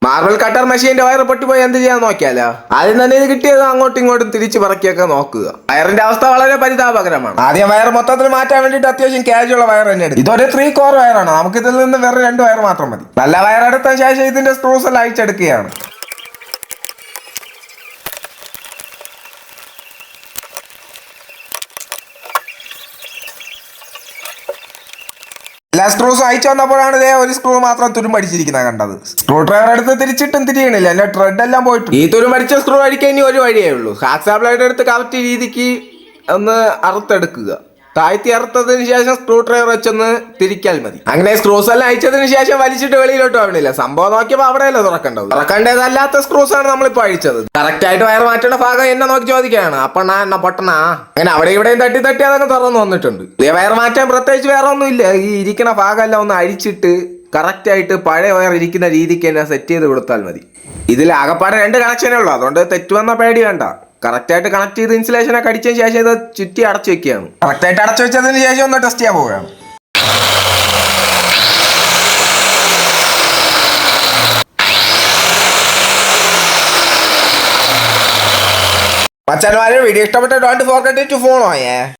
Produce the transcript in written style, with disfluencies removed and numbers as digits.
Marble cutter മെഷീന്റെ wire പൊട്ടിപ്പോയി എന്ത് ചെയ്യാൻ നോക്കിയാലോ? ആദ്യം തന്നെ ഇത് കിട്ടിയത് അങ്ങോട്ടും ഇങ്ങോട്ടും തിരിച്ചു പറക്കിയൊക്കെ നോക്കുക. വയറിന്റെ അവസ്ഥ വളരെ പരിതാപകരമാണ്. ആദ്യം വയർ മൊത്തത്തിൽ മാറ്റാൻ വേണ്ടിയിട്ട് അത്യാവശ്യം ക്യാജുള്ള വയർ തന്നെ എടുക്കും. ഇതൊരു 3 കോർ വയറാണ്. നമുക്ക് ഇതിൽ നിന്ന് വേറെ 2 വയർ മാത്രം മതി. നല്ല വയർ എടുത്ത ശേഷം ഇതിന്റെ സ്ക്രൂസ് എല്ലാം അയച്ചെടുക്കുകയാണ്. എല്ലാ സ്ക്രൂസും അയച്ചു വന്നപ്പോഴാണ് ഇതേ ഒരു സ്ക്രൂ മാത്രം തുരുമ്പടിച്ചിരിക്കുന്നത് കണ്ടത്. സ്ക്രൂ ഡ്രൈവർ എടുത്ത് തിരിച്ചിട്ടും തിരിയണില്ല, എന്റെ ത്രെഡ് എല്ലാം പോയിട്ട്. ഈ തുരുമ്പടിച്ച സ്ക്രൂ അടിക്കാൻ ഇനി ഒരു വഴിയേ ഉള്ളൂ. ഹാക്സാ ബ്ലേഡ് എടുത്ത് കറക്റ്റ് രീതിക്ക് ഒന്ന് അറുത്തെടുക്കുക. താഴ്ത്തി അറുത്തതിന് ശേഷം സ്ക്രൂ ഡ്രൈവർ വെച്ചൊന്ന് തിരിക്കാൽ മതി. അങ്ങനെ സ്ക്രൂസ് എല്ലാം അയച്ചതിന് ശേഷം വലിച്ചിട്ട് വെളിയിലോട്ട് ആവണില്ല. സംഭവം നോക്കിയപ്പോൾ അവിടെയല്ല തുറക്കേണ്ടതല്ലാത്ത സ്ക്രൂസ് ആണ് നമ്മളിപ്പോൾ അഴിച്ചത്. കറക്റ്റ് ആയിട്ട് വയർ മാറ്റേണ്ട ഭാഗം എന്നെ നോക്കി ചോദിക്കുകയാണ്. അപ്പണ്ണാ എന്നെ പൊട്ടണാ. അങ്ങനെ അവിടെ ഇവിടെയും തട്ടി തട്ടി അതങ്ങ് തുറന്നു വന്നിട്ടുണ്ട്. വയർ മാറ്റാൻ പ്രത്യേകിച്ച് വേറെ ഒന്നുമില്ല. ഈ ഇരിക്കുന്ന ഭാഗമെല്ലാം ഒന്ന് അഴിച്ചിട്ട് കറക്റ്റ് ആയിട്ട് പഴയ വയർ ഇരിക്കുന്ന രീതിക്ക് തന്നെ സെറ്റ് ചെയ്ത് കൊടുത്താൽ മതി. ഇതിൽ ആകെപ്പാടെ 2 കണക്ഷനേ ഉള്ളൂ. അതുകൊണ്ട് തെറ്റുവന്ന പേടി വേണ്ട. കറക്റ്റായിട്ട് കണക്ട് ചെയ്ത് ഇൻസുലേഷനൊക്കെ അടിച്ചതിന് ശേഷം ഇത് ചുറ്റി അടച്ചു വെക്കുകയാണ്. കറക്റ്റായിട്ട് അടച്ചു വെച്ചതിന് ശേഷം ഒന്ന് ടെസ്റ്റ് ചെയ്യാൻ പോവുകയാണ്. മച്ചാന്മാരെ വീഡിയോ ഇഷ്ടപ്പെട്ട ഡോണ്ട് ഫോർഗെറ്റ് ടു ഫോളോ